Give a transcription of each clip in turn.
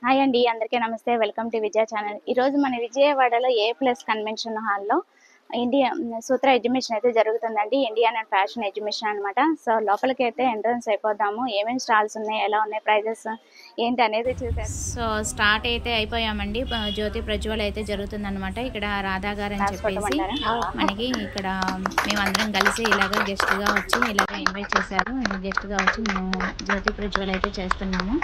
Hi అండి, అందరికీ నమస్తే. Welcome to Vijaya channel. ఈరోజు మన విజయవాడలో A+ కన్వెన్షన్ హాల్లో ఇండియా సూత్ర ఎగ్జిబిషన్ అయితే జరుగుతుందండి. ఇండియన్ అండ్ ఫ్యాషన్ ఎగ్జిబిషన్ అనమాట. సో లోపలికి అయితే ఎంట్రన్స్ అయిపోదాము. ఏమేమి స్టాల్స్ ఉన్నాయి, ఎలా ఉన్నాయి, ప్రైజెస్ ఏంటి అనేది చూసేది. సో స్టార్ట్ అయితే అయిపోయామండి. జ్యోతి ప్రజ్వల్ అయితే జరుగుతుందన్నమాట. ఇక్కడ రాధా గారు అని చెప్పేసి మనకి ఇక్కడ మేమందరం కలిసి ఇలాగ గెస్ట్గా వచ్చి ఇలాగ ఇన్వైట్ చేశారు. గెస్ట్గా వచ్చి మేము జ్యోతి ప్రజ్వల్ అయితే చేస్తున్నాము.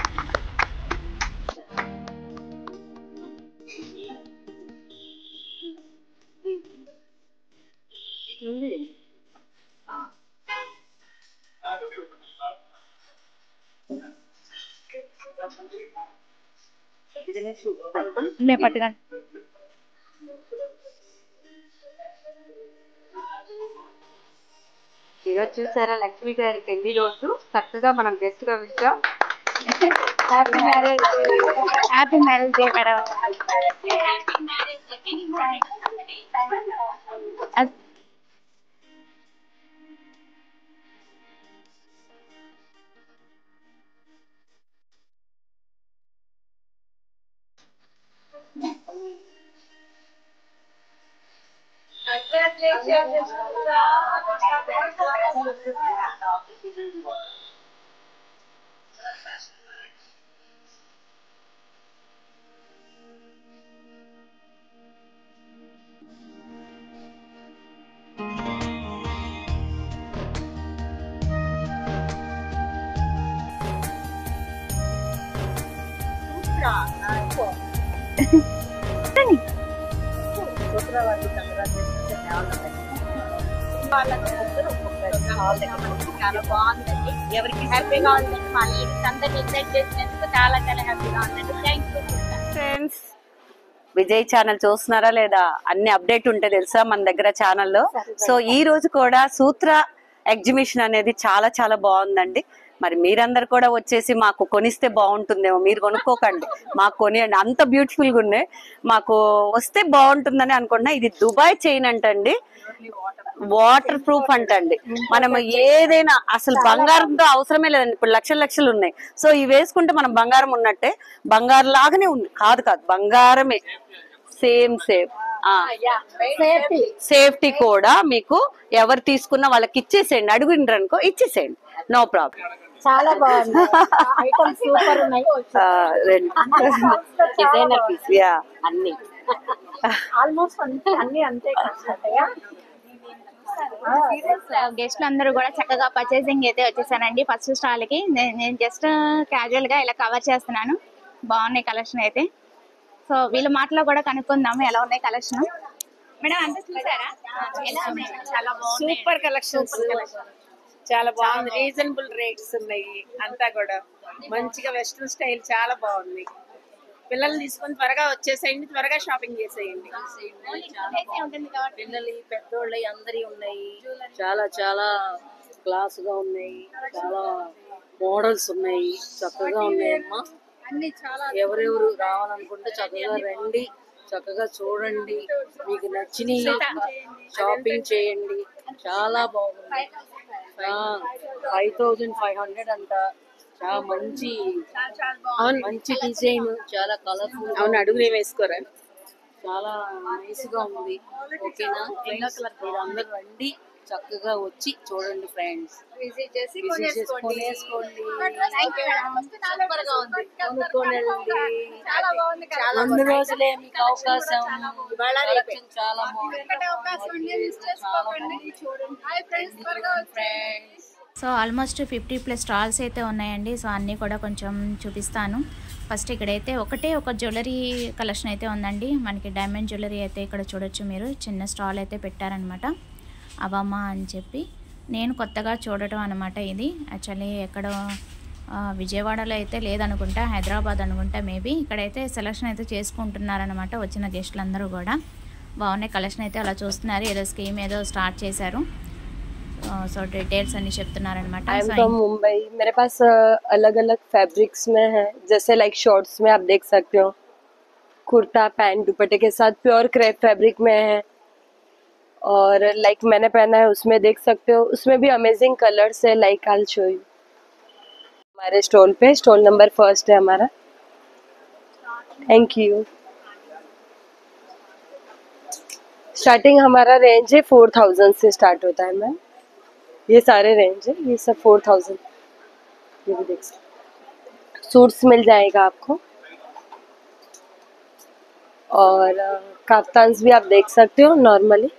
పట్టుగా ఈరోజు చూసారా లక్ష్మి గారి పెళ్లి రోజు చక్కగా మనం గెస్ట్ గా వచ్చాం. Happy marriage happy marriage day madam. చాలా బాగుందండి. ఎవరికి హ్యాపీగా ఉందండి, మా లేడీస్ అందరినీ ఇన్వైట్ చేసినందుకు చాలా చాలా హ్యాపీగా ఉందండి. Thank you friends. Vijay channel చూస్తున్నారా లేదా? అన్ని అప్డేట్ ఉంటే తెలుసా మన దగ్గర ఛానల్లో. సో ఈ రోజు కూడా సూత్ర ఎగ్జిబిషన్ అనేది చాలా చాలా బాగుందండి. మరి మీరందరు కూడా వచ్చేసి మాకు కొనిస్తే బాగుంటుందేమో. మీరు కొనుక్కోకండి, మాకు కొనియండి. అంత బ్యూటిఫుల్ గా ఉన్నాయి. మాకు వస్తే బాగుంటుందని అనుకుంటున్నా. ఇది దుబాయ్ చైన్ అంటండి, వాటర్ ప్రూఫ్ అంటండి. మనం ఏదైనా అసలు బంగారంతో అవసరమే లేదండి. ఇప్పుడు లక్షలు లక్షలు ఉన్నాయి. సో ఇవి వేసుకుంటే మనం బంగారం ఉన్నట్టే. బంగారం లాగానే ఉంది, కాదు కాదు బంగారమే. సేమ్ సేఫ్టీ కూడా మీకు ఎవరు తీసుకున్నా వాళ్ళకి ఇచ్చేసేయండి. అడుగుండ్రు అనుకో ఇచ్చేసేయండి, నో ప్రాబ్లం. చాలా బాగుంది. ఐటమ్స్ సూపర్ ఉన్నాయి. డిజైనర్ పీస్ అన్ని ఆల్మోస్ట్ అన్ని అంతే కష్టమయ్యా. గెస్ట్లు అందరూ కూడా చక్కగా పర్చేసింగ్ అయితే వచ్చేసానండి. ఫస్ట్ స్టాల్ కి నేను జస్ట్ క్యాజువల్ గా ఇలా కవర్ చేస్తున్నాను. బాగున్నాయి కలెక్షన్ అయితే. సో వీళ్ళ మాటలో కూడా కనుక్కుందాము ఎలా ఉన్నాయి కలెక్షన్. మేడం అంతా చూసారా? చాలా బాగుంది. సూపర్ కలెక్షన్స్, చాలా బాగుంది. రీజనబుల్ రేట్స్ ఉన్నాయి. అంతా కూడా మంచిగా వెస్ట్రన్ స్టైల్ చాలా బాగుంది. పిల్లల్ని తీసుకొని త్వరగా వచ్చేసేయండి, త్వరగా షాపింగ్ చేసేయండి. పిల్లలు పెద్దోళ్ళు అందరి ఉన్నాయి. చాలా చాలా క్లాస్ గా ఉన్నాయి. చాలా మోడల్స్ ఉన్నాయి. చక్కగా ఉన్నాయమ్మా. ఎవరెవరు రావాలనుకుంటే చక్కగా రండి, చక్కగా చూడండి, మీకు నచ్చినవి షాపింగ్ చేయండి. చాలా బాగుంది. 5500 అంట. చాలా మంచి మంచి డిజైన్, చాలా కలర్ఫుల్. అవును, అడుగునే వేసుకోరా. చాలా నైస్ గా ఉంది. ఓకేనా? మీరు అందరు రండి, చక్కగా వచ్చి చూడండి ఫ్రెండ్స్. విజిట్ చేసి కొనేసుకోండి. రెండు రోజులే మీకు అవకాశం. చాలా సో ఆల్మోస్ట్ 50+ స్టాల్స్ అయితే ఉన్నాయండి. సో అన్నీ కూడా కొంచెం చూపిస్తాను. ఫస్ట్ ఇక్కడైతే ఒక జ్యువెలరీ కలెక్షన్ అయితే ఉందండి. మనకి డైమండ్ జ్యువెలరీ అయితే ఇక్కడ చూడొచ్చు మీరు. చిన్న స్టాల్ అయితే పెట్టారనమాట. అవమ్మా అని చెప్పి నేను కొత్తగా చూడటం అనమాట. ఇది యాక్చువల్లీ ఎక్కడ విజయవాడలో అయితే లేదనుకుంటా, హైదరాబాద్ అనుకుంటా మేబీ. ఇక్కడైతే సెలెక్షన్ అయితే చేసుకుంటున్నారనమాట వచ్చిన గెస్టులు అందరూ కూడా. బాగున్నాయి కలెక్షన్ అయితే అలా చూస్తున్నారు. ఏదో స్కీమ్ ఏదో స్టార్ట్ చేశారు. सो डिटेल्स अन्नी చెప్తున్నారన్నమాట. I am from Mumbai. मेरे पास अलग अलग फैब्रिक्स में है, जैसे लाइक शॉर्ट्स में आप देख सकते हो, कुर्ता पैंट दुपट्टे के साथ प्योर क्रेप फैब्रिक में है. और लाइक मैंने पहना है उसमें देख सकते हो, उसमें भी अमेजिंग कलर्स है. Like I will show you. हमारे स्टॉल पे स्टॉल नंबर 1 है हमारा. Thank you. स्टार्टिंग हमारा रेंज है 4000 से स्टार्ट होता है मैम। ये सारे रेंज है, ये सब 4000। ये भी देख सकते, सूट्स मिल जाएगा आपको, और काफ्तान्स भी आप देख सकते हो। नॉर्मली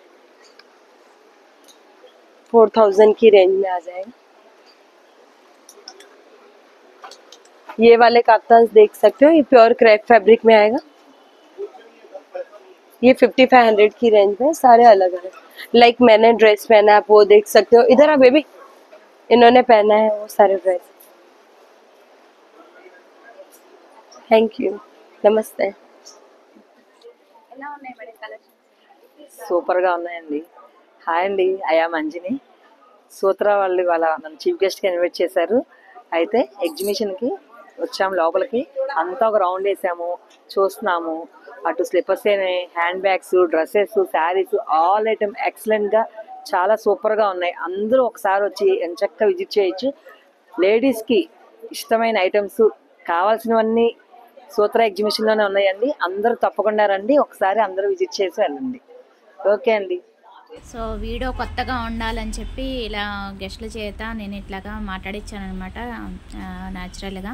4000 की रेंज में आ जाएगा। ये वाले काफ्तान्स देख सकते हो, ये प्योर क्रेप फैब्रिक में आएगा। ये 5500 की रेंज में, सारे अलग अलग। लाइक मैंने ड्रेस पहना है, आप वो देख सकते हो। इधर आ बेबी, इन्होंने पहना है वो सारे ड्रेस। थैंक यू, नमस्ते। ఎలా ఉన్నాయి మేడం కలెక్షన్? సూపర్గా ఉన్నాయండి. హాయ్ అండి, అయా మంజిని. సూత్ర వాళ్ళు ఇవాళ నన్ను చీఫ్ గెస్ట్గా ఇన్వైట్ చేశారు. అయితే ఎగ్జిబిషన్కి వచ్చాము, లోపలికి అంతా ఒక రౌండ్ వేసాము, చూస్తున్నాము. అటు స్లిప్పర్స్ అయినా, hand bags, dresses, saris, all item ఎక్సలెంట్గా చాలా సూపర్గా ఉన్నాయి. అందరూ ఒకసారి వచ్చి ఎంచక్కా విజిట్ చేయొచ్చు. లేడీస్కి ఇష్టమైన ఐటమ్స్ కావాల్సినవన్నీ సూత్ర ఎగ్జిబిషన్లోనే ఉన్నాయండి. అందరూ తప్పకుండా రండి, ఒకసారి అందరూ విజిట్ చేసి వెళ్ళండి. ఓకే అండి. సో వీడియో కొత్తగా ఉండాలని చెప్పి ఇలా గెస్ట్ల చేత నేను ఇట్లాగా మాట్లాడించాను అనమాట. న్యాచురల్గా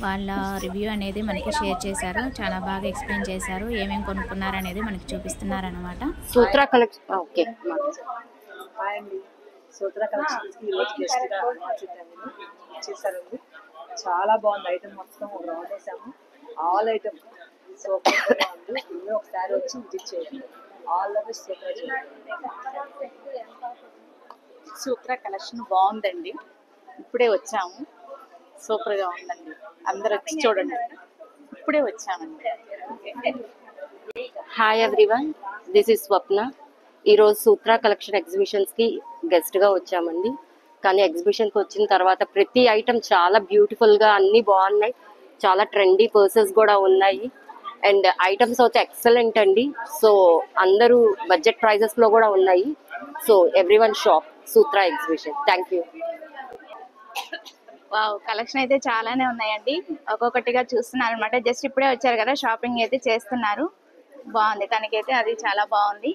వాళ్ళ రివ్యూ అనేది మనకి షేర్ చేశారు, చాలా బాగా ఎక్స్ప్లెయిన్ చేశారు, ఏమేమి కొనుక్కున్నారు అనేది మనకి చూపిస్తున్నారు అనమాట. సూత్ర కలెక్షన్ ఓకే హాయ్ అండి, సూత్ర కలెక్షన్స్కి ఈరోజు గెస్ట్గా చేశారండి. చాలా బాగుంది ఐటమ్, మొత్తం ఒక రౌండ్ వేసాము. ఆల్ ఐటమ్ సూపర్గా ఉంది. మీరు ఒకసారి వచ్చి విజిట్ చేయండి. All the best Sutra. Sutra collection బాగుందండి, ఇప్పుడే వచ్చాము, సూపర్గా ఉందండి. అందరూ వచ్చి చూడండి, ఇప్పుడే వచ్చామండి. హాయ్ ఎవ్రీవన్, దిస్ ఇస్ స్వప్న. ఈరోజు సూత్ర కలెక్షన్ ఎగ్జిబిషన్స్కి గెస్ట్గా వచ్చామండి. కానీ ఎగ్జిబిషన్కి వచ్చిన తర్వాత ప్రతి ఐటమ్ చాలా బ్యూటిఫుల్గా అన్నీ బాగున్నాయి. చాలా ట్రెండీ పర్సెస్ కూడా ఉన్నాయి, అండ్ ఐటమ్స్ అయితే ఎక్సలెంట్ అండి. సో అందరూ బడ్జెట్ ప్రైజెస్లో కూడా ఉన్నాయి. So everyone shop Sutra exhibition. Thank you. Wow, collection అయితే చాలానే ఉన్నాయండి. ఒక్కొక్కటిగా చూస్తున్నారు అనమాట. జస్ట్ ఇప్పుడే వచ్చారు కదా, షాపింగ్ అయితే చేస్తున్నారు. బాగుంది, తనకైతే అది చాలా బాగుంది.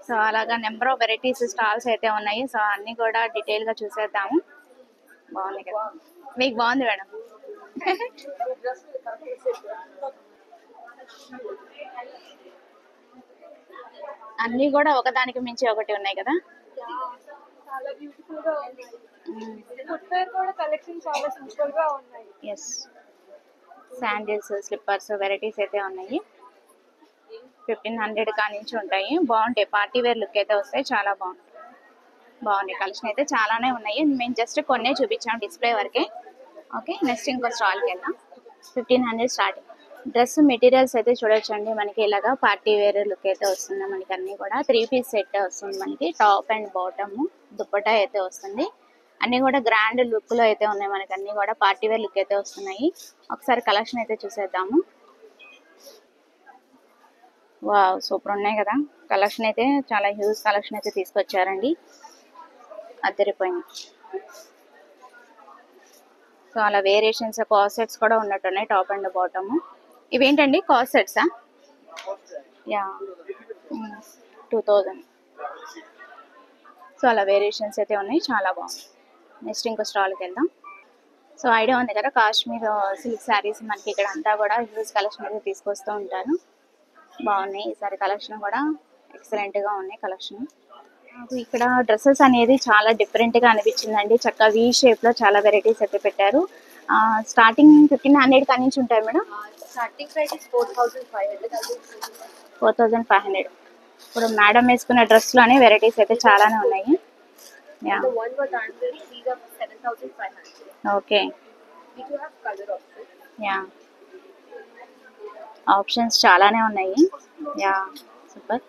సో అలాగా నెంబర్ ఆఫ్ వెరైటీస్ స్టాల్స్ అయితే ఉన్నాయి. సో అన్ని కూడా డీటెయిల్ గా చూసేద్దాము. బాగుంది కదా, మీకు బాగుంది మేడం? అన్ని కూడా ఒకదానికి మించి ఒకటి ఉన్నాయి కదా. ఎస్, శాండిల్స్, స్లిప్పర్స్ వెరైటీస్ అయితే ఉన్నాయి. 1500 కా నుంచి ఉంటాయి. బాగుంటాయి, పార్టీ వేర్ లుక్ అయితే వస్తాయి. చాలా బాగున్నాయి. కలెక్షన్ అయితే చాలానే ఉన్నాయి. మేము జస్ట్ కొన్నే చూపించాం డిస్ప్లే వరకే. ఓకే, నెక్స్ట్ ఇంకో స్టాల్కి వెళ్దాం. 1500 స్టార్టింగ్. డ్రెస్ మెటీరియల్స్ అయితే చూడొచ్చండి. మనకి ఇలాగా పార్టీ వేర్ లుక్ అయితే వస్తుంది. మనకి అన్నీ కూడా 3 పీస్ సెట్ వస్తుంది. మనకి టాప్ అండ్ బాటమ్ దుప్పటా అయితే వస్తుంది. అన్నీ కూడా గ్రాండ్ లుక్లో అయితే ఉన్నాయి. మనకి అన్నీ కూడా పార్టీ వేర్ లుక్ అయితే వస్తున్నాయి. ఒకసారి కలెక్షన్ అయితే చూసేద్దాము. వావ్, సూపర్ ఉన్నాయి కదా. కలెక్షన్ అయితే చాలా హ్యూజ్ కలెక్షన్ అయితే తీసుకొచ్చారండి, అద్దరిపోయింది. సో అలా వేరియేషన్స్ కాస్ట్ సెట్స్ కూడా ఉన్నట్టున్నాయి, టాప్ అండ్ బాటమ్. ఇవేంటండి, కాస్ట్ సెట్సా? యా, 2000. సో అలా వేరియేషన్స్ అయితే ఉన్నాయి, చాలా బాగుంది. నెక్స్ట్ ఇంకో స్టాల్కి వెళ్దాం. సో ఐడియా ఉంది కదా, కాశ్మీర్ సిల్క్ శారీస్ మనకి ఇక్కడ అంతా కూడా హ్యూజ్ కలెక్షన్ అయితే తీసుకొస్తూ ఉంటారు. బాగున్నాయి. ఈసారి కలెక్షన్ కూడా ఎక్సలెంట్గా ఉన్నాయి. కలెక్షన్ ఇక్కడ డ్రెస్సెస్ అనేది చాలా డిఫరెంట్గా అనిపించిందండి. చక్కగా వీ షేప్లో చాలా వెరైటీస్ అయితే పెట్టారు. స్టార్టింగ్ 1500 కా నుంచి ఉంటాయి మేడం. Starting price is 4500. 4500. ఇప్పుడు మేడం వేసుకున్న డ్రెస్లోనే వెరైటీస్ అయితే చాలానే ఉన్నాయి. Yeah, The one what I'm wearing, these are 7500. Okay. We do have color options. Yeah, options చాలానే ఉన్నాయి. Yeah, super.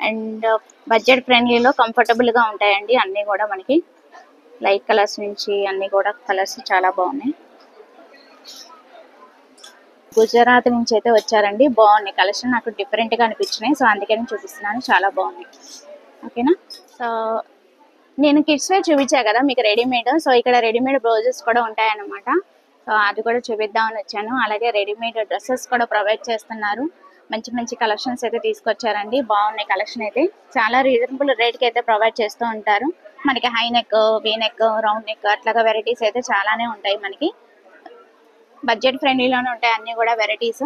అండ్ బడ్జెట్ ఫ్రెండ్లీలో కంఫర్టబుల్గా ఉంటాయండి అన్నీ కూడా. మనకి లైట్ కలర్స్ నుంచి అన్నీ కూడా కలర్స్ చాలా బాగున్నాయి. గుజరాత్ నుంచి అయితే వచ్చారండి. బాగున్నాయి కలెక్షన్, నాకు డిఫరెంట్గా అనిపించినాయి. సో అందుకని చూపిస్తున్నాను, చాలా బాగున్నాయి. ఓకేనా. సో నేను కిడ్స్ వేర్ చూపించా కదా మీకు రెడీమేడ్. సో ఇక్కడ రెడీమేడ్ బ్లౌజెస్ కూడా ఉంటాయన్నమాట. సో అది కూడా చూపిద్దామని వచ్చాను. అలాగే రెడీమేడ్ డ్రెస్సెస్ కూడా ప్రొవైడ్ చేస్తున్నారు. మంచి మంచి కలెక్షన్స్ అయితే తీసుకొచ్చారండి. బాగున్నాయి కలెక్షన్ అయితే. చాలా రీజనబుల్ రేట్కి అయితే ప్రొవైడ్ చేస్తూ ఉంటారు. మనకి high neck, V neck, round neck అట్లాగా వెరైటీస్ అయితే చాలానే ఉంటాయి. మనకి బడ్జెట్ ఫ్రెండ్లీలోనే ఉంటాయి అన్నీ కూడా వెరైటీస్.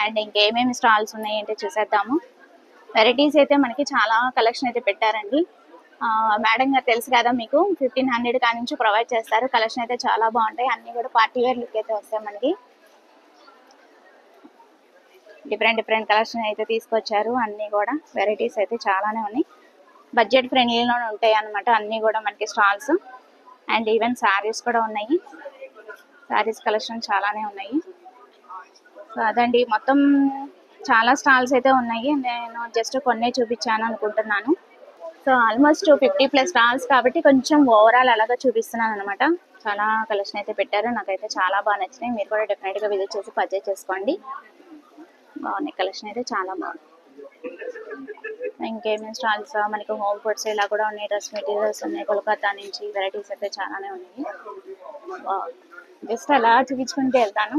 అండ్ ఇంకేమేమి స్టాల్స్ ఉన్నాయి అంటే చూసేద్దాము. వెరైటీస్ అయితే మనకి చాలా కలెక్షన్ అయితే పెట్టారండి. మేడం గారు తెలుసు కదా మీకు, 1500 కాడి నుంచి ప్రొవైడ్ చేస్తారు. కలెక్షన్ అయితే చాలా బాగుంటాయి. అన్నీ కూడా పార్టీ వేర్ లుక్ అయితే వస్తాయి మనకి. డిఫరెంట్ కలెక్షన్ అయితే తీసుకొచ్చారు. అన్నీ కూడా వెరైటీస్ అయితే చాలానే ఉన్నాయి. బడ్జెట్ ఫ్రెండ్లీలోనే ఉంటాయి అన్నమాట అన్నీ కూడా మనకి స్టాల్స్. అండ్ ఈవెన్ శారీస్ కూడా ఉన్నాయి. శారీస్ కలెక్షన్ చాలానే ఉన్నాయి. సో అదండి, మొత్తం చాలా స్టాల్స్ అయితే ఉన్నాయి. నేను జస్ట్ కొన్నే చూపించాను అనుకుంటున్నాను. సో ఆల్మోస్ట్ 50+ స్టాల్స్ కాబట్టి కొంచెం ఓవరాల్ అలాగా చూపిస్తున్నాను అనమాట. చాలా కలెక్షన్ అయితే పెట్టారు. నాకైతే చాలా బాగా నచ్చినాయి. మీరు కూడా డెఫినెట్గా విజిట్ చేసి పర్చేజ్ చేసుకోండి. బాగున్నాయి కలెక్షన్ అయితే చాలా బాగుంది. ఇంకేమేమి స్టాల్స్ మనకి హోమ్ ఫుడ్స్ ఇలా కూడా ఉన్నాయి. డ్రెస్ మెటీరియల్స్ ఉన్నాయి. కోల్కతా నుంచి వెరైటీస్ అయితే చాలానే ఉన్నాయి. జస్ట్ అలా చూపించుకుంటూ వెళ్తాను.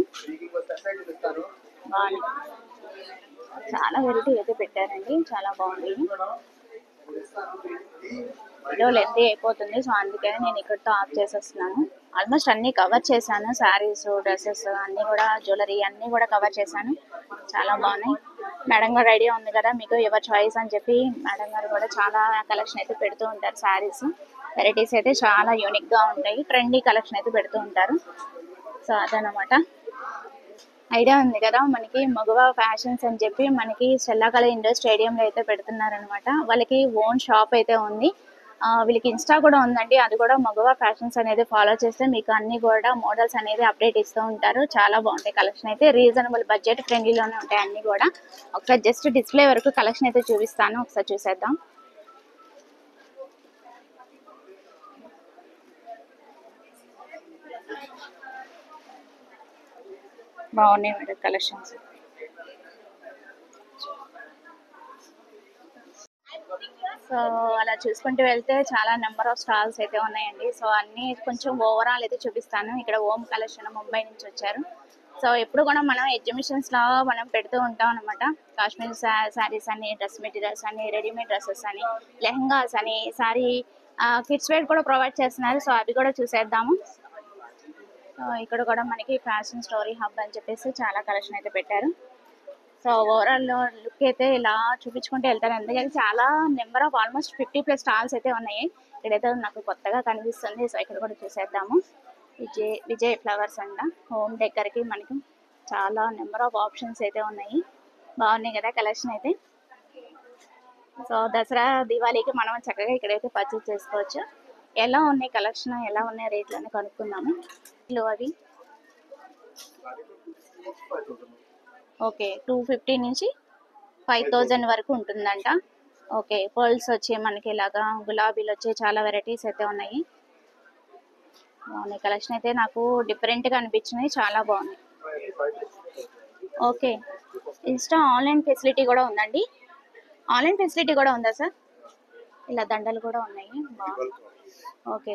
బాగున్నాయి, చాలా వెరైటీ అయితే పెట్టారండి. చాలా బాగుంది. వీడియో లెంత్ అయిపోతుంది, సో అందుకని నేను ఇక్కడితో ఆఫ్ చేసేస్తున్నాను. ఆల్మోస్ట్ అన్నీ కవర్ చేశాను. శారీస్, డ్రెస్సెస్ అన్నీ కూడా, జ్యువెలరీ అన్నీ కూడా కవర్ చేశాను. చాలా బాగున్నాయి. మేడం గారు ఐడియా ఉంది కదా మీకు, ఎవర్ చాయిస్ అని చెప్పి మేడం గారు కూడా చాలా కలెక్షన్ అయితే పెడుతూ ఉంటారు. శారీస్ వెరైటీస్ అయితే చాలా యూనిక్గా ఉంటాయి. ట్రెండీ కలెక్షన్ అయితే పెడుతూ ఉంటారు. సో అదనమాట. ఐడియా ఉంది కదా మనకి, మగువ ఫ్యాషన్స్ అని చెప్పి మనకి చెల్లాకల ఇండోర్ స్టేడియంలో అయితే పెడుతున్నారనమాట. వాళ్ళకి ఓన్ షాప్ అయితే ఉంది. వీళ్ళకి ఇన్స్టా కూడా ఉందండి. అది కూడా మగువ ఫ్యాషన్స్ అనేది ఫాలో చేస్తే మీకు అన్ని కూడా మోడల్స్ అనేది అప్డేట్ ఇస్తూ ఉంటారు. చాలా బాగుంటాయి కలెక్షన్ అయితే. రీజనబుల్ బడ్జెట్ ఫ్రెండ్లీలోనే ఉంటాయి అన్ని కూడా. ఒకసారి జస్ట్ డిస్ప్లే వరకు కలెక్షన్ అయితే చూపిస్తాను, ఒకసారి చూసేద్దాం. బాగున్నాయి మేడం కలెక్షన్స్. సో అలా చూసుకుంటూ వెళ్తే చాలా నెంబర్ ఆఫ్ స్టాల్స్ అయితే ఉన్నాయండి. సో అన్నీ కొంచెం ఓవరాల్ అయితే చూపిస్తాను. ఇక్కడ ఓమ్ కలెక్షన్ ముంబై నుంచి వచ్చారు. సో ఎప్పుడు కూడా మనం ఎగ్జిబిషన్స్లో మనం పెడుతూ ఉంటాం అనమాట. కాశ్మీర్ శారీస్ అని, డ్రెస్ మెటీరియల్స్ అని, రెడీమేడ్ డ్రెస్సెస్ అని, లెహంగాస్ అని, సారీ కిడ్స్ వేర్ కూడా ప్రొవైడ్ చేస్తున్నారు. సో అవి కూడా చూసేద్దాము. ఇక్కడ కూడా మనకి ఫ్యాషన్ స్టోరీ హబ్ అని చెప్పేసి చాలా కలెక్షన్ అయితే పెట్టారు. సో ఓవరాల్ లుక్ అయితే ఇలా చూపించుకుంటూ వెళ్తారు. ఎందుకంటే చాలా నెంబర్ ఆఫ్ ఆల్మోస్ట్ 50+ స్టాల్స్ అయితే ఉన్నాయి. ఇక్కడైతే నాకు కొత్తగా కనిపిస్తుంది. సో ఇక్కడ కూడా చూసేద్దాము. విజయ్ ఫ్లవర్స్ అంట. హోమ్ డెకర్కి మనకి చాలా నెంబర్ ఆఫ్ ఆప్షన్స్ అయితే ఉన్నాయి. బాగున్నాయి కదా కలెక్షన్ అయితే. సో దసరా దివాళీకి మనం చక్కగా ఇక్కడైతే పర్చేస్ చేసుకోవచ్చు. ఎలా ఉన్నాయి కలెక్షన్, ఎలా ఉన్నాయి రేట్లు అని కనుక్కుందాము. అవి ఓకే, 250 నుంచి 5000 వరకు ఉంటుందంట. ఓకే, పర్ల్స్ వచ్చే మనకి ఇలాగా గులాబీలు వచ్చే చాలా వెరైటీస్ అయితే ఉన్నాయి. బాగున్నాయి కలెక్షన్ అయితే. నాకు డిఫరెంట్గా అనిపించినాయి, చాలా బాగున్నాయి. ఓకే, ఇన్స్టా ఆన్లైన్ ఫెసిలిటీ కూడా ఉందండి. ఆన్లైన్ ఫెసిలిటీ కూడా ఉందా సార్? ఇలా దండలు కూడా ఉన్నాయి. బాగుంది. ఓకే,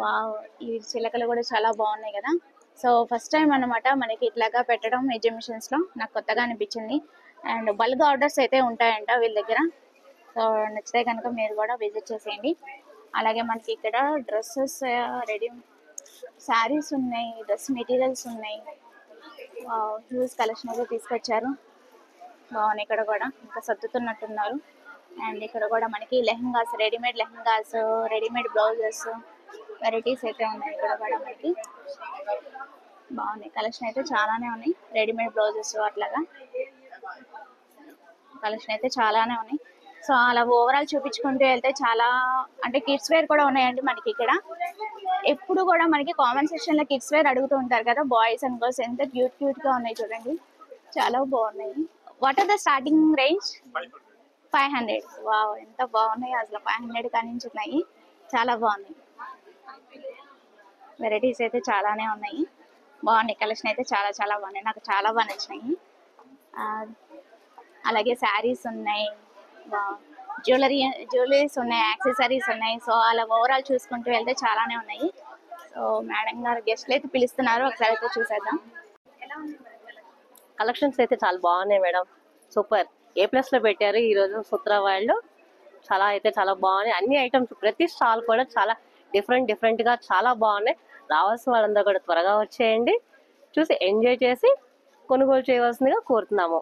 వావ్, ఈ చిలకలు కూడా చాలా బాగున్నాయి కదా. సో ఫస్ట్ టైం అనమాట మనకి ఇట్లాగా పెట్టడం ఎగ్జిబిషన్స్లో. నాకు కొత్తగా అనిపించింది. అండ్ బల్క్ ఆర్డర్స్ అయితే ఉంటాయంట వీళ్ళ దగ్గర. సో నచ్చితే కనుక మీరు కూడా విజిట్ చేసేయండి. అలాగే మనకి ఇక్కడ డ్రెస్సెస్, రెడీ శారీస్ ఉన్నాయి, డ్రెస్ మెటీరియల్స్ ఉన్నాయి. హ్యూజ్ కలెక్షన్ అయితే తీసుకొచ్చారు. బాగున్నాయి. ఇక్కడ కూడా ఇంకా సర్దుతున్నట్టున్నారు. అండ్ ఇక్కడ కూడా మనకి lehengas, readymade lehengas, readymade blouses varieties అయితే ఉన్నాయి. ఇక్కడ కూడా మనకి బాగున్నాయి కలెక్షన్ అయితే చాలానే ఉన్నాయి. రెడీమేడ్ బ్లౌజెస్ అట్లాగా కలెక్షన్ అయితే చాలానే ఉన్నాయి. సో అలా ఓవరాల్ చూపించుకుంటూ వెళ్తే చాలా, అంటే కిడ్స్ వేర్ కూడా ఉన్నాయండి మనకి ఇక్కడ. ఎప్పుడు కూడా మనకి కామెంట్ సెక్షన్లో కిడ్స్ వేర్ అడుగుతూ ఉంటారు కదా, బాయ్స్ అండ్ గర్ల్స్. ఎంత క్యూట్గా ఉన్నాయి చూడండి, చాలా బాగున్నాయి. What are the starting range? 500. Wow, ఎంత బాగున్నాయి అసలు. 500 కాడి నుంచి ఉన్నాయి. చాలా బాగున్నాయి. వెరైటీస్ అయితే చాలానే ఉన్నాయి. బాగున్నాయి కలెక్షన్ అయితే చాలా బాగున్నాయి. నాకు చాలా బాగా నచ్చినాయి. అలాగే శారీస్ ఉన్నాయి, జ్యువెలరీస్ ఉన్నాయి, యాక్సెసరీస్ ఉన్నాయి. సో అలా ఓవరాల్ చూసుకుంటూ వెళ్తే చాలానే ఉన్నాయి. సో మేడం గారు గెస్ట్లు అయితే పిలుస్తున్నారు, ఒకసారి అయితే చూసేద్దాం. కలెక్షన్స్ అయితే చాలా బాగున్నాయి మేడం, సూపర్. A+ లో పెట్టారు ఈ రోజు సూత్ర వాళ్ళు. చాలా బాగున్నాయి అన్ని ఐటమ్స్. ప్రతి స్టాల్ కూడా చాలా డిఫరెంట్ గా చాలా బాగున్నాయి. రావాల్సిన వాళ్ళందరూ కూడా త్వరగా వచ్చేయండి, చూసి ఎంజాయ్ చేసి కొనుగోలు చేయవలసిందిగా కోరుతున్నాము.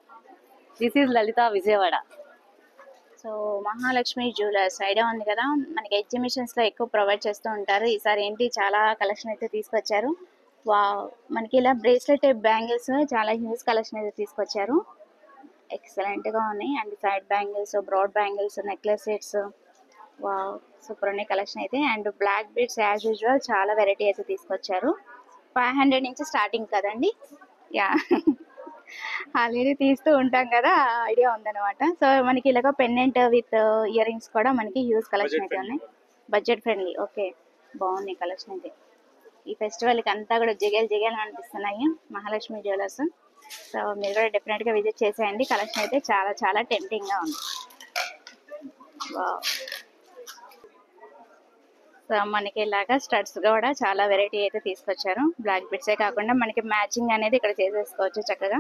This is Lalitha, Vijayawada. So Mahalakshmi jewellers idea ఉంది కదా, మనకి ఎగ్జిబిషన్స్ లో ఎక్కువ ప్రొవైడ్ చేస్తూ ఉంటారు. ఈసారి ఏంటి చాలా కలెక్షన్ అయితే తీసుకొచ్చారు. మనకి ఇలా బ్రేస్లెట్ టైప్ బ్యాంగిల్స్ చాలా హ్యూజ్ కలెక్షన్ అయితే తీసుకొచ్చారు. ఎక్సలెంట్ గా ఉన్నాయి. And side bangles, broad bangles, necklace sets, super ఉన్నాయి కలెక్షన్ అయితే. And black beads as usual చాలా వెరైటీ అయితే తీసుకొచ్చారు. 500 నుంచి స్టార్టింగ్ కదండి. యా, ఆల్రెడీ తీస్తూ ఉంటాం కదా, ఐడియా ఉందన్నమాట. సో మనకి ఇలాగ పెండెంట్ విత్ ఇయర్ రింగ్స్ కూడా మనకి హ్యూజ్ కలెక్షన్ అయితే ఉన్నాయి. Budget friendly. ఓకే, బాగున్నాయి కలెక్షన్ అయితే. ఈ ఫెస్టివల్కి అంతా కూడా జిగేలు అనిపిస్తున్నాయి మహాలక్ష్మి జ్యువెలర్స్. సో మీరు కూడా డెఫినెట్గా విజిట్ చేసేయండి. కలెక్షన్ అయితే చాలా టెంప్టింగ్గా ఉంది. సో మనకి ఇలాగా స్టడ్స్ కూడా చాలా వెరైటీ అయితే తీసుకొచ్చారు. బ్లాక్ బిట్సే కాకుండా మనకి మ్యాచింగ్ అనేది ఇక్కడ చేసేసుకోవచ్చు చక్కగా.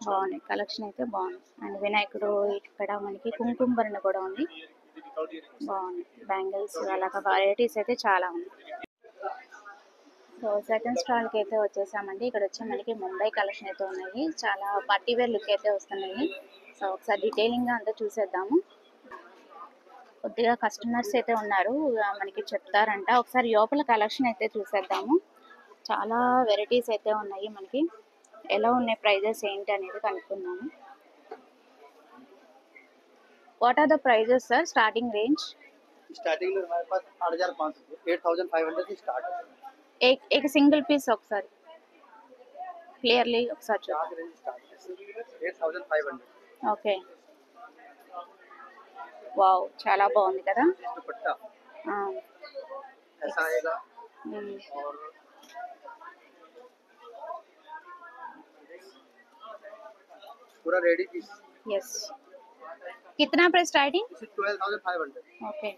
బాగున్నాయి కలెక్షన్ అయితే బాగుంది. అండ్ వినాయకుడు ఇక్కడ మనకి కుంకుమ భరణ కూడా ఉంది. బాగుంది బ్యాంగిల్స్, అలాగా వెరైటీస్ అయితే చాలా ఉంది. సో సెకండ్ స్టాల్కి అయితే వచ్చేసామండి. ఇక్కడ వచ్చి మనకి ముంబై కలెక్షన్ అయితే ఉన్నాయి. చాలా పార్టీ వేర్ లుక్ అయితే వస్తున్నాయి. సో ఒకసారి డీటెయిలింగ్గా అంతా చూసేద్దాము. కొద్దిగా కస్టమర్స్ అయితే ఉన్నారు, మనకి చెప్తారంట. ఒకసారి లోపల కలెక్షన్ అయితే చూసేద్దాము. చాలా వెరైటీస్ అయితే ఉన్నాయి. మనకి ఎలా ఉన్నాయి, ప్రైజెస్ ఏంటి అనేది కనుక్కుందాము. What are the prices sir, starting range? Starting में हमारे पास 8,500 8,500 से स्टार्ट है. एक सिंगल पीस ఒకసారి క్లియర్లీ ఒకసారి చూడండి. 8,500. ఓకే, వావ్ చాలా బాగుంది కదా. दुपट्टा ऐसा आएगा और पूरा रेडी पीस. यस, कितना प्राइस स्टार्टिंग? 12,500. ఓకే,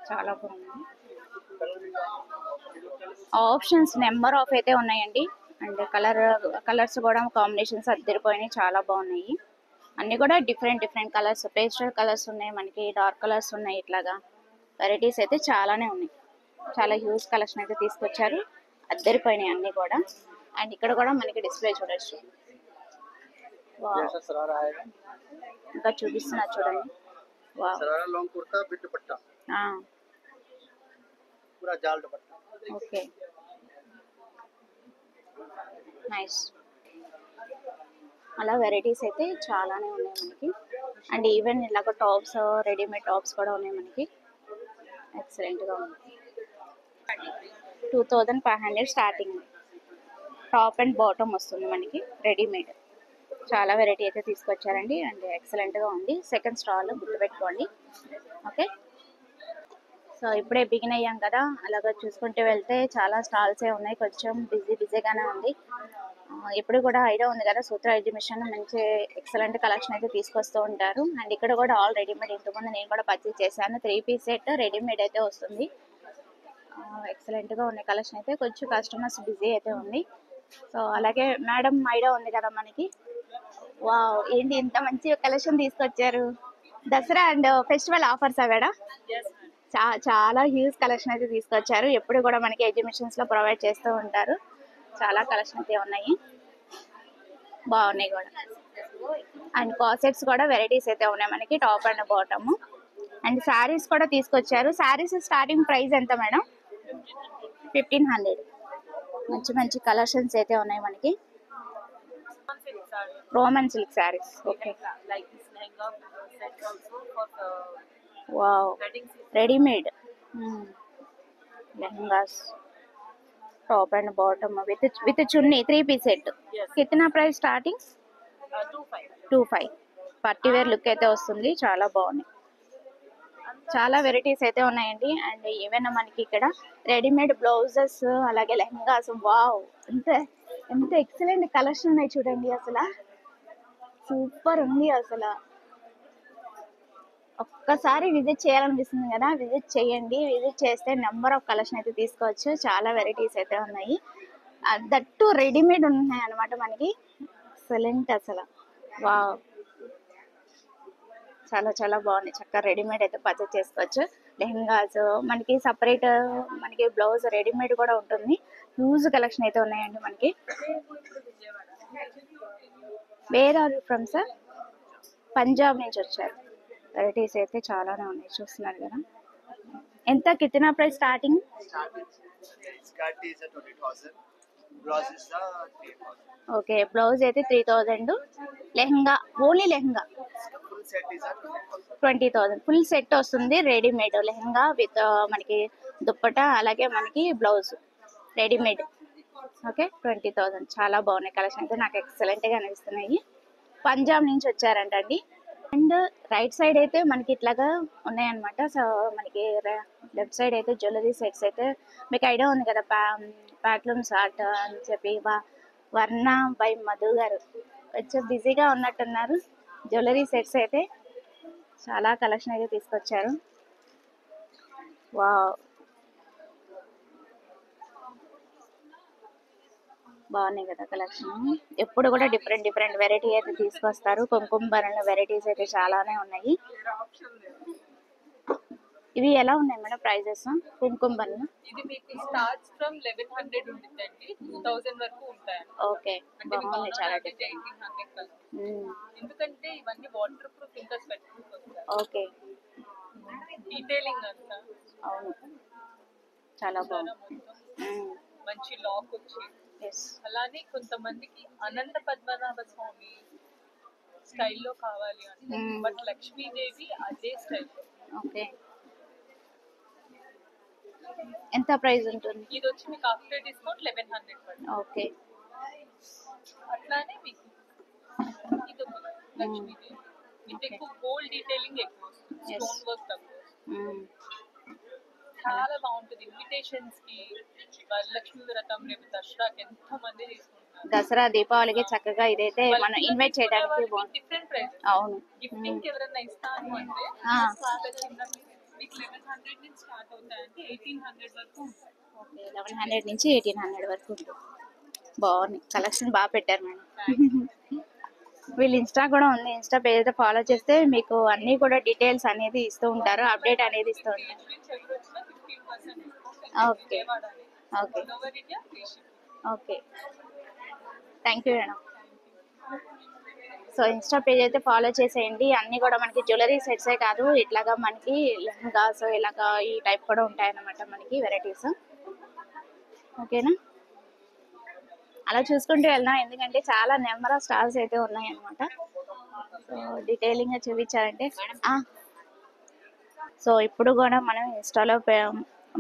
చాలా బాగుంది. ఆప్షన్స్ నెంబర్ ఆఫ్ అయితే ఉన్నాయండి. అండ్ కలర్స్ కూడా కాంబినేషన్స్ అద్దరిపోయినాయి, చాలా బాగున్నాయి. అన్నీ కూడా డిఫరెంట్ కలర్స్, పేస్టల్ కలర్స్ ఉన్నాయి, మనకి డార్క్ కలర్స్ ఉన్నాయి. ఇట్లాగా వెరైటీస్ అయితే చాలానే ఉన్నాయి. చాలా హ్యూజ్ కలెక్షన్ అయితే తీసుకొచ్చారు, అద్దరిపోయినాయి అన్నీ కూడా. అండ్ ఇక్కడ కూడా మనకి డిస్ప్లే చూడొచ్చు. ఇంకా చూపిస్తున్నా చూడండి. शरारा लॉन्ग कुर्ता विद दुपट्टा, पूरा जाल दुपट्टा. Okay, nice. అలా వెరైటీస్ అయితే చాలానే ఉన్నాయి మనకి. అండ్ ఈవెన్ ఇలాగ టాప్స్, రెడీమేడ్ టాప్స్ కూడా ఉన్నాయి మనకి. ఎక్సలెంట్గా ఉంది. 2,500 స్టార్టింగ్. టాప్ అండ్ బాటమ్ వస్తుంది మనకి రెడీమేడ్. చాలా వెరైటీ అయితే తీసుకొచ్చారండి. అండ్ ఎక్సలెంట్గా ఉంది. సెకండ్ స్టాల్ గుర్తుపెట్టుకోండి. ఓకే, సో ఇప్పుడే బిగిన్ అయ్యాం కదా, అలాగా చూసుకుంటూ వెళ్తే చాలా స్టాల్సే ఉన్నాయి. కొంచెం బిజీగానే ఉంది. ఇప్పుడు కూడా ఐడియా ఉంది కదా, సూత్ర ఎగ్జిబిషన్ మంచి ఎక్సలెంట్ కలెక్షన్ అయితే తీసుకొస్తూ ఉంటారు. అండ్ ఇక్కడ కూడా ఆల్ రెడీమేడ్, ఇంతకుముందు నేను కూడా పర్చేస్ చేశాను. 3 పీస్ సెట్ రెడీమేడ్ అయితే వస్తుంది. ఎక్సలెంట్గా ఉన్నాయి కలెక్షన్ అయితే. కొంచెం కస్టమర్స్ బిజీ అయితే ఉంది. సో అలాగే మేడం ఐడియా ఉంది కదా మనకి. వావ్, ఏంటి ఇంత మంచి కలెక్షన్ తీసుకొచ్చారు. Dasara and festival offers madam? చాలా హ్యూజ్ కలెక్షన్ అయితే తీసుకొచ్చారు. ఎప్పుడు కూడా మనకి ఎగ్జిబిషన్స్ లో ప్రొవైడ్ చేస్తూ ఉంటారు. చాలా కలెక్షన్ అయితే ఉన్నాయి, బాగున్నాయి కూడా. అండ్ కాసెట్స్ కూడా వెరైటీస్ అయితే ఉన్నాయి మనకి, top and bottom. And saris కూడా తీసుకొచ్చారు. శారీస్ స్టార్టింగ్ ప్రైస్ ఎంత మేడం? 1,500. మంచి కలెక్షన్స్ అయితే ఉన్నాయి మనకి. Roman silk saris. Okay, wow, readymade lehengas, top and bottom with chunni, 3 piece set. కిतना price starting? 2,500. Party wear look అయితే వస్తుంది. చాలా బాగున్నాయి. చాలా వెరైటీస్ అయితే ఉన్నాయండి. అండ్ ఈవెన్ మనకి ఇక్కడ రెడీమేడ్ బ్లౌజెస్, అలాగే లెహంగాస్. వావ్, ఎంత ఎక్సలెంట్ కలెక్షన్ ఉన్నాయి చూడండి. అసలు సూపర్ ఉంది. అసలు ఒక్కసారి విజిట్ చేయాలనిపిస్తుంది కదా, విజిట్ చేయండి. విజిట్ చేస్తే నెంబర్ ఆఫ్ కలెక్షన్ అయితే తీసుకోవచ్చు. చాలా వెరైటీస్ అయితే ఉన్నాయి. దట్టు రెడీమేడ్ ఉన్నాయి అన్నమాట మనకి. ఎక్సలెంట్ అసలు. వావ్, చాలా చాలా బాగుంది. చక్కగా రెడీమేడ్ అయితే పర్చేస్ చేసుకోవచ్చు. లెహంగాస్ మనకి సపరేట్, మనకి బ్లౌజ్ రెడీమేడ్ కూడా ఉంటుంది. హ్యూజ్ కలెక్షన్ అయితే ఉన్నాయండి మనకి. Where are you from sir? Punjab నుంచి వచ్చారు. వెరైటీస్ అయితే చాలానే ఉన్నాయి, చూస్తున్నారు కదా. ఎంత కిतना price starting? Skirt is a 20,000. Blouse is the 3,000. Okay, blouse అయితే 3000. Lehenga, only lehenga Full set is a 20,000. 20,000. Full set వస్తుంది రెడీమేడ్. లెహంగా విత్ మనకి దుప్పట, అలాగే మనకి బ్లౌజ్ రెడీమేడ్. ఓకే, 20,000. చాలా బాగున్నాయి కలెక్షన్ అయితే, నాకు ఎక్సలెంట్గా అనిపిస్తున్నాయి. పంజాబ్ నుంచి వచ్చారంటండి. అండ్ రైట్ సైడ్ అయితే మనకి ఇట్లాగా ఉన్నాయన్నమాట. సో మనకి లెఫ్ట్ సైడ్ అయితే జ్యువెలరీ సెట్స్ అయితే మీకు ఐడియా ఉంది కదా, ప్యాట్లూమ్స్ ఆర్ట్ అని చెప్పి వర్ణ బై మధు గారు కొంచెం బిజీగా ఉన్నట్టున్నారు. జ్యువెలరీ సెట్స్ అయితే చాలా కలెక్షన్ అయితే తీసుకొచ్చారు. వావ్, బాగున్నాయి కదా కలెక్షన్. ఎప్పుడు కూడా డిఫరెంట్ డిఫరెంట్ వెరైటీ అయితే తీసుకొస్తారు. కుంకుమ భరణి వెరైటీస్ అయితే చాలానే ఉన్నాయి. ఇవి ఎలా ఉన్నాయి మేడం ప్రైజెస్? కుంకుమ భరణి ఇది మీకు స్టార్ట్స్ ఫ్రమ్ 1100 ఉంటుందండి, 2000 వరకు ఉంటాయి. ఓకే, బాగుంది చాలా డిఫరెంట్. 1800 ఎందుకంటే ఇవన్నీ వాటర్ ప్రూఫ్ ఇంకా స్వెట్ ప్రూఫ్ వస్తాయి. ఓకే, డీటెయిలింగ్ అంతా అవును, చాలా బాగుంది. మంచి లాక్ వచ్చి, అలానే కొంతమందికి అనంత పద్మనాభ స్వామి స్టైల్లో కావాలి అంటే, బట్ లక్ష్మీదేవి అదే స్టైల్లో. ఓకే, ఎంత ప్రైస్ ఉంటుంది? ఇది వచ్చి మీకు ఆఫ్టర్ డిస్కౌంట్ 1100 పడుతుంది. ఓకే, అట్లానే మీకు ఇది ఒకటి లక్ష్మీదేవి, ఇది ఎక్కువ గోల్డ్ డీటెయిలింగ్ ఎక్కువ వస్తుంది, స్టోన్ వర్క్ తక్కువ వస్తుంది. చాలా బాగుంటుంది. ఇన్విటేషన్స్ కి, వరలక్ష్మి వ్రతం రేపు దసరాకి ఎంతో మంది తీసుకుంటున్నారు. దసరా దీపావళికి చక్కగా ఇదైతే మనం ఇన్వైట్ చేయడానికి బాగుంది. Different price. అవును, గిఫ్టింగ్ ఎవరైనా ఇస్తాను అంటే మీకు 1100 నుంచి స్టార్ట్ అవుతాయంటే 1800 వరకు ఉంటుంది. ఓకే, 1100 నుంచి 1800 వరకు ఉంటుంది. బాగుంది కలెక్షన్, బాగా పెట్టారు మేడం. వీళ్ళు ఇన్స్టా కూడా ఉంది. ఇన్స్టా పేజ్ అయితే ఫాలో చేస్తే మీకు అన్ని కూడా డీటెయిల్స్ అనేది ఇస్తూ ఉంటారు, అప్డేట్ అనేది ఇస్తూ ఉంటారు. Okay okay okay, thank you madam. So Insta page అయితే ఫాలో చేసేయండి. అన్నీ కూడా మనకి జ్యువెలరీ సెట్సే కాదు, ఇట్లాగా మనకి లెహంగాస్ ఇలాగా ఈ టైప్ కూడా ఉంటాయన్నమాట మనకి వెరైటీస్. ఓకేనా, అలా చూసుకుంటూ వెళ్దాం, ఎందుకంటే చాలా నెంబర్ ఆఫ్ స్టాల్స్ అయితే ఉన్నాయన్నమాట. సో డీటెయిలింగ్గా చూపించాలంటే సో ఇప్పుడు కూడా మనం ఇన్స్టాలో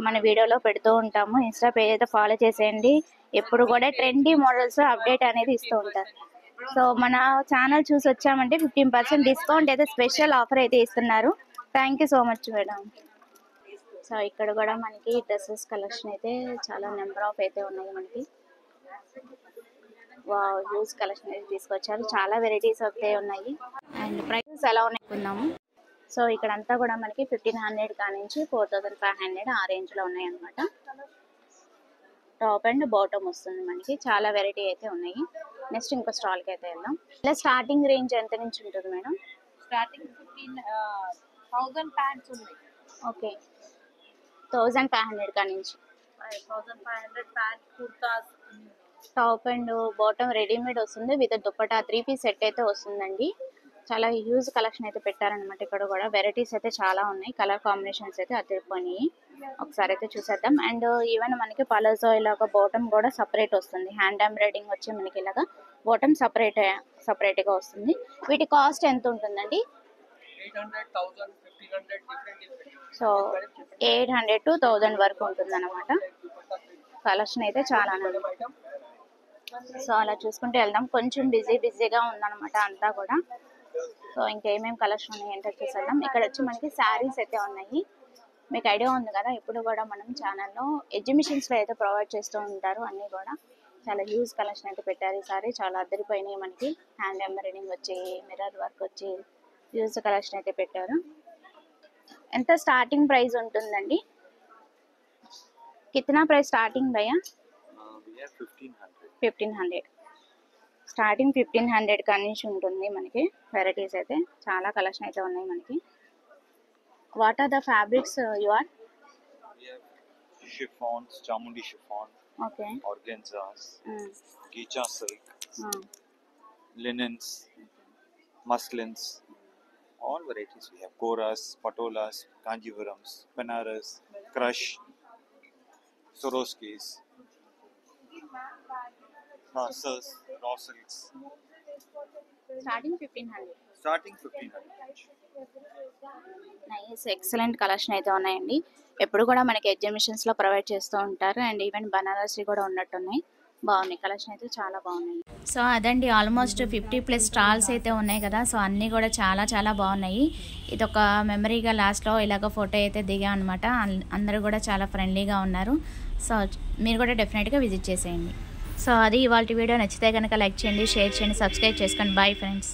మన వీడియోలో పెడుతూ ఉంటాము. ఇన్స్టా పేజ్ అయితే ఫాలో చేసేయండి. ఎప్పుడు కూడా ట్రెండీ మోడల్స్ అప్డేట్ అనేది ఇస్తూ ఉంటారు. సో మన ఛానల్ చూసి వచ్చామంటే 15% డిస్కౌంట్ అయితే స్పెషల్ ఆఫర్ అయితే ఇస్తున్నారు. Thank you so much madam. So ఇక్కడ కూడా మనకి డ్రెస్సెస్ కలెక్షన్ అయితే చాలా నెంబర్ ఆఫ్ అయితే ఉన్నాయి మనకి. వావ్, హ్యూజ్ కలెక్షన్ అయితే తీసుకొచ్చారు. చాలా వెరైటీస్ అయితే ఉన్నాయి. అండ్ ప్రైసెస్ ఎలా ఉన్నాయనుకున్నాము. సో ఇక్కడ అంతా కూడా మనకి 1500 కానించి 4500 ఆ రేంజ్లో ఉన్నాయి అనమాట. టాప్ అండ్ బాటమ్ వస్తుంది మనకి. చాలా వెరైటీ అయితే ఉన్నాయి. నెక్స్ట్ ఇంకో స్టాల్కి అయితే వెళ్దాం. ఇలా స్టార్టింగ్ రేంజ్ ఎంత నుంచి ఉంటుంది మేడం? స్టార్టింగ్ 15,000 ప్యాంట్స్ ఉన్నాయి. ఓకే, 1500 కానించి 1500 pants, kurtas. Top and bottom readymade వస్తుంది విత్ దుప్పటా 3 పీస్ సెట్ అయితే వస్తుందండి. చాలా హ్యూజ్ కలెక్షన్ అయితే పెట్టారనమాట. ఇక్కడ కూడా వెరైటీస్ అయితే చాలా ఉన్నాయి. కలర్ కాంబినేషన్స్ అయితే అదిరిపోయినాయి. ఒకసారి అయితే చూసేద్దాం. అండ్ ఈవెన్ మనకి పలాజో ఇలాగ బాటమ్ కూడా సపరేట్ వస్తుంది. హ్యాండ్ ఎంబ్రాయిడింగ్ వచ్చి మనకి ఇలాగా బాటమ్ సపరేట్గా వస్తుంది. వీటి కాస్ట్ ఎంత ఉంటుందండి? 800, 1000, 1500 సో 800 to 1000 వరకు ఉంటుంది అనమాట. కలెక్షన్ అయితే చాలా. సో అలా చూసుకుంటూ వెళ్దాం. కొంచెం బిజీగా ఉందన్నమాట అంతా కూడా. సో ఇంకేమేమి కలెక్షన్ ఉన్నాయి ఏంటో చూసేద్దాం. ఇక్కడ వచ్చి మనకి శారీస్ అయితే ఉన్నాయి. మీకు ఐడియా ఉంది కదా, ఇప్పుడు కూడా మనం ఛానల్లో ఎగ్జిబిషన్స్లో అయితే ప్రొవైడ్ చేస్తూ ఉంటారు. అన్నీ కూడా చాలా హ్యూజ్ కలెక్షన్ అయితే పెట్టారు. ఈసారి చాలా అద్దరిపోయినాయి మనకి. హ్యాండ్ ఎంబ్రాయిడింగ్ వచ్చి, మిర్రర్ వర్క్ వచ్చి హ్యూజ్ కలెక్షన్ అయితే పెట్టారు. ఎంత స్టార్టింగ్ ప్రైస్ ఉంటుందండి? కిतना ప్రైస్ స్టార్టింగ్ భయ్యా? We have 1500. 1500 స్టార్టింగ్ 1500 కాడి నుంచి ఉంటుంది మనకి. వెరైటీస్ అయితే చాలా కలెక్షన్ అయితే ఉన్నాయి మనకి. What are the fabrics you are? We have chiffons, chamundi chiffon, okay. organzas, gecha silk, linens, muslins, all varieties we have. Koras, patolas, kanjivarams, banaras, crush, Swarovskis, Hassas, raw silks. Starting 1500. Starting 1500. Nice excellent collection అయితే ఉన్నాయండి. ఎప్పుడు కూడా మనకి ఎగ్జిబిషన్స్లో provide చేస్తూ ఉంటారు. And even Banarasi కూడా ఉన్నట్టున్నాయి. బాగున్నాయి కలెక్షన్ అయితే చాలా బాగున్నాయి. సో అదండి ఆల్మోస్ట్ 50+ స్టాల్స్ అయితే ఉన్నాయి కదా. సో అన్నీ కూడా చాలా చాలా బాగున్నాయి. ఇది ఒక మెమరీగా లాస్ట్లో ఇలాగ ఫోటో అయితే దిగాం అనమాట. అందరూ కూడా చాలా ఫ్రెండ్లీగా ఉన్నారు. సో మీరు కూడా డెఫినెట్గా విజిట్ చేసేయండి. సో అది ఇవాళ వీడియో. నచ్చితే కనుక లైక్ చేయండి, షేర్ చేయండి, సబ్స్క్రైబ్ చేసుకోండి. Bye friends.